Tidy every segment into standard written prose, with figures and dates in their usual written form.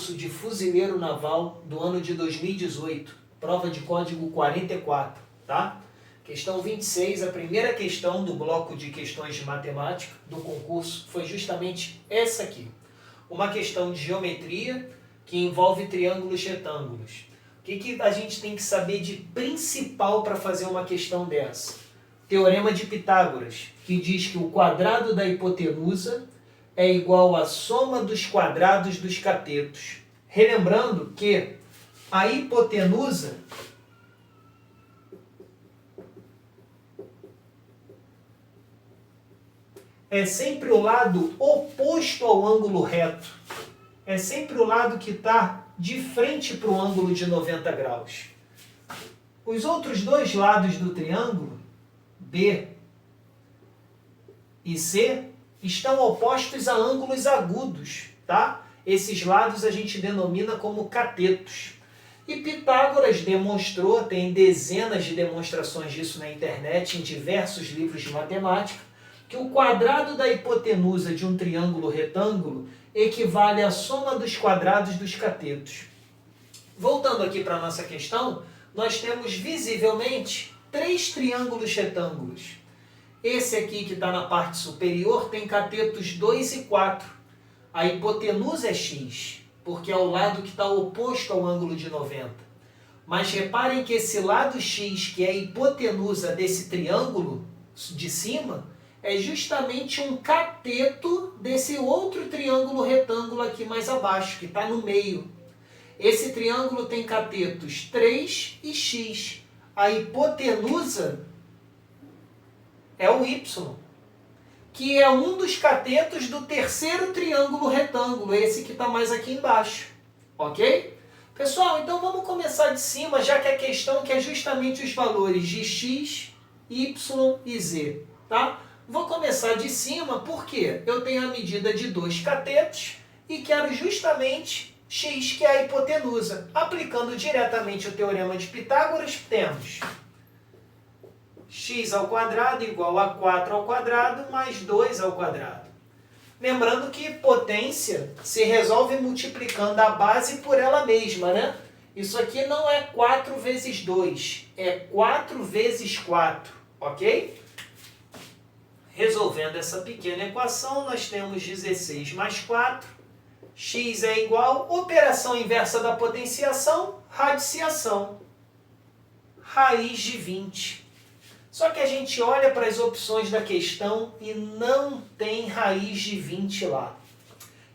concurso de fuzileiro naval do ano de 2018, prova de código 44, tá? Questão 26, a primeira questão do bloco de questões de matemática do concurso foi justamente essa aqui. Uma questão de geometria que envolve triângulos e retângulos. O que a gente tem que saber de principal para fazer uma questão dessa? Teorema de Pitágoras, que diz que o quadrado da hipotenusa é igual à soma dos quadrados dos catetos. Relembrando que a hipotenusa é sempre o lado oposto ao ângulo reto. É sempre o lado que está de frente para o ângulo de 90 graus. Os outros dois lados do triângulo, B e C, estão opostos a ângulos agudos, tá? Esses lados a gente denomina como catetos. E Pitágoras demonstrou, tem dezenas de demonstrações disso na internet, em diversos livros de matemática, que o quadrado da hipotenusa de um triângulo retângulo equivale à soma dos quadrados dos catetos. Voltando aqui para a nossa questão, nós temos visivelmente 3 triângulos retângulos. Esse aqui que está na parte superior tem catetos 2 e 4. A hipotenusa é x, porque é o lado que está oposto ao ângulo de 90. Mas reparem que esse lado x, que é a hipotenusa desse triângulo de cima, é justamente um cateto desse outro triângulo retângulo aqui mais abaixo, que está no meio. Esse triângulo tem catetos 3 e x. A hipotenusa é o y, que é um dos catetos do terceiro triângulo retângulo, esse que está mais aqui embaixo. Ok? Pessoal, então vamos começar de cima, já que a questão quer justamente os valores de x, y e z. Tá? Vou começar de cima porque eu tenho a medida de 2 catetos e quero justamente x, que é a hipotenusa. Aplicando diretamente o teorema de Pitágoras, temos x ao quadrado igual a 4 ao quadrado mais 2 ao quadrado. Lembrando que potência se resolve multiplicando a base por ela mesma, né? Isso aqui não é 4 vezes 2, é 4 vezes 4, ok? Resolvendo essa pequena equação, nós temos 16 mais 4, x é igual, operação inversa da potenciação, radiciação, raiz de 20. Só que a gente olha para as opções da questão e não tem raiz de 20 lá.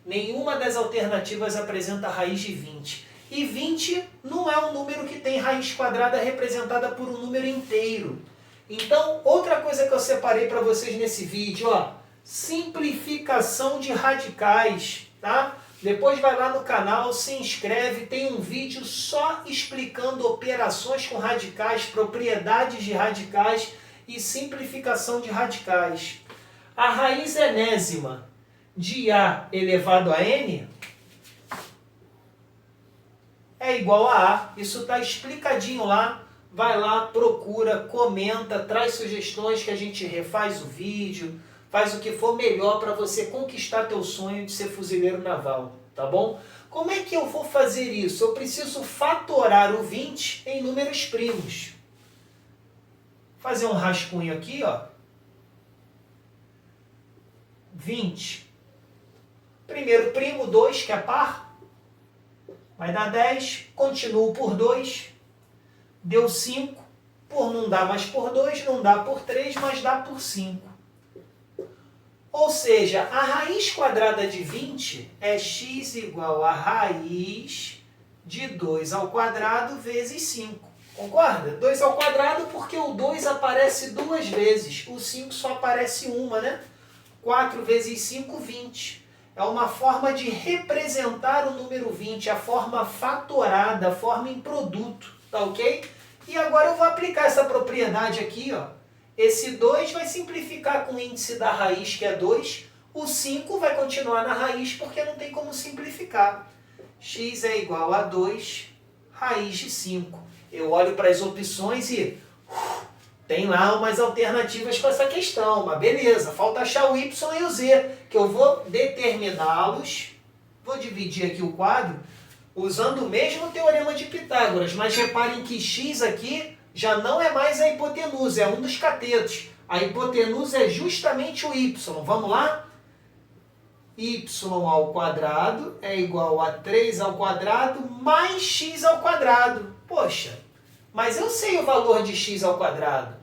Nenhuma das alternativas apresenta raiz de 20. E 20 não é um número que tem raiz quadrada representada por um número inteiro. Então, outra coisa que eu separei para vocês nesse vídeo, ó, simplificação de radicais, tá? Depois vai lá no canal, se inscreve, tem um vídeo só explicando operações com radicais, propriedades de radicais e simplificação de radicais. A raiz enésima de A elevado a N é igual a A. Isso está explicadinho lá. Vai lá, procura, comenta, traz sugestões que a gente refaz o vídeo, faz o que for melhor para você conquistar teu sonho de ser fuzileiro naval, tá bom? Como é que eu vou fazer isso? Eu preciso fatorar o 20 em números primos. Fazer um rascunho aqui, ó. 20. Primeiro primo, 2, que é par. Vai dar 10. Continuo por 2. Deu 5. Por não dar mais por 2, não dá por 3, mas dá por 5. Ou seja, a raiz quadrada de 20 é x igual a raiz de 2 ao quadrado vezes 5. Concorda? 2 ao quadrado porque o 2 aparece 2 vezes, o 5 só aparece uma, né? 4 vezes 5, 20. É uma forma de representar o número 20, a forma fatorada, a forma em produto, tá ok? E agora eu vou aplicar essa propriedade aqui, ó. Esse 2 vai simplificar com o índice da raiz, que é 2. O 5 vai continuar na raiz porque não tem como simplificar. X é igual a 2 raiz de 5. Eu olho para as opções e tem lá umas alternativas para essa questão, mas beleza, falta achar o y e o z, que eu vou determiná-los. Vou dividir aqui o quadro usando o mesmo teorema de Pitágoras, mas reparem que x aqui já não é mais a hipotenusa, é um dos catetos. A hipotenusa é justamente o y. Vamos lá? Y ao quadrado é igual a 3 ao quadrado mais x ao quadrado. Poxa, mas eu sei o valor de x ao quadrado.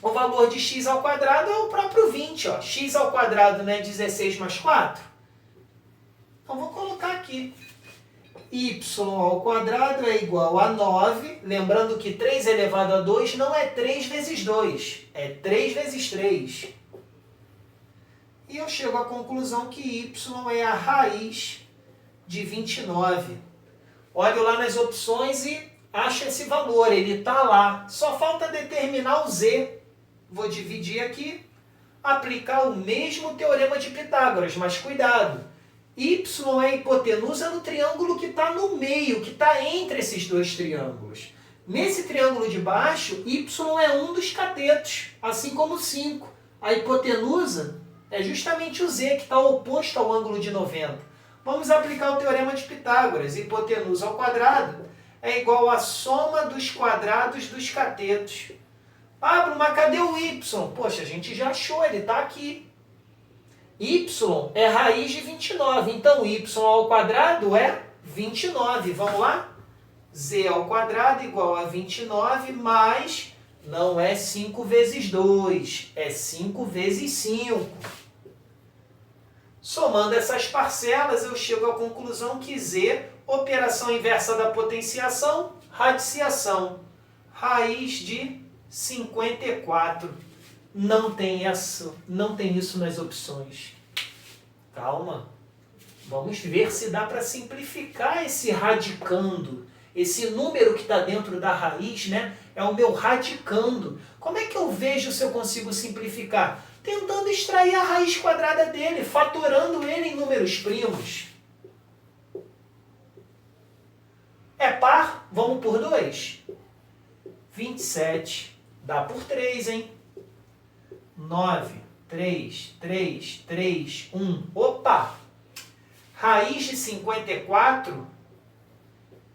O valor de x ao quadrado é o próprio 20. Ó. X ao quadrado não é 16 mais 4? Então, vou colocar aqui. Y ao quadrado é igual a 9. Lembrando que 3 elevado a 2 não é 3 vezes 2. É 3 vezes 3. E eu chego à conclusão que y é a raiz de 29. Olho lá nas opções e acho esse valor. Ele está lá. Só falta determinar o z. Vou dividir aqui. Aplicar o mesmo teorema de Pitágoras. Mas cuidado. Y é a hipotenusa no triângulo que está no meio, que está entre esses dois triângulos. Nesse triângulo de baixo, y é um dos catetos, assim como 5. A hipotenusa é justamente o z, que está oposto ao ângulo de 90. Vamos aplicar o teorema de Pitágoras. Hipotenusa ao quadrado é igual à soma dos quadrados dos catetos. Pablo, mas cadê o y? Poxa, a gente já achou, ele está aqui. Y é raiz de 29, então y ao quadrado é 29. Vamos lá? Z ao quadrado igual a 29 mais, não é 5 vezes 2, é 5 vezes 5. Somando essas parcelas, eu chego à conclusão que Z, operação inversa da potenciação, radiciação, raiz de 54. Não tem isso nas opções. Calma. Vamos ver se dá para simplificar esse radicando. Esse número que está dentro da raiz, né, é o meu radicando. Como é que eu vejo se eu consigo simplificar? Tentando extrair a raiz quadrada dele, fatorando ele em números primos. É par? Vamos por 2. 27 dá por 3, hein? 9, 3, 3, 3, 1. Opa! Raiz de 54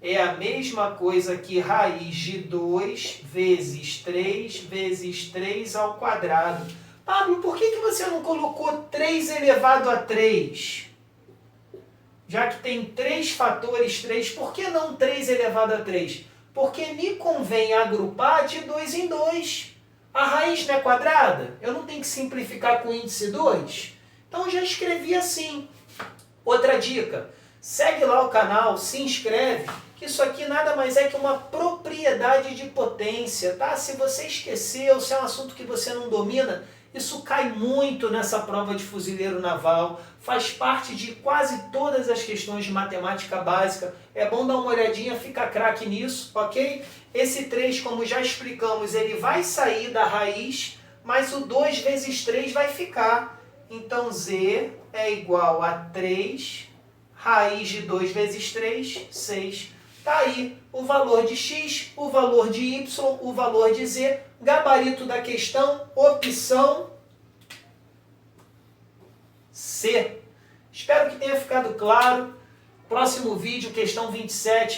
é a mesma coisa que raiz de 2 vezes 3 ao quadrado. Pablo, por que você não colocou 3 elevado a 3? Já que tem 3 fatores 3, por que não 3 elevado a 3? Porque me convém agrupar de 2 em 2. A raiz não é quadrada? Eu não tenho que simplificar com índice 2? Então eu já escrevi assim. Outra dica, segue lá o canal, se inscreve, que isso aqui nada mais é que uma propriedade de potência, tá? Se você esqueceu, se é um assunto que você não domina, isso cai muito nessa prova de fuzileiro naval, faz parte de quase todas as questões de matemática básica. É bom dar uma olhadinha, fica craque nisso, ok? Esse 3, como já explicamos, ele vai sair da raiz, mas o 2 vezes 3 vai ficar. Então, Z é igual a 3, raiz de 2 vezes 3, 6. Está aí o valor de x, o valor de y, o valor de z, gabarito da questão, opção C. Espero que tenha ficado claro. Próximo vídeo, questão 27.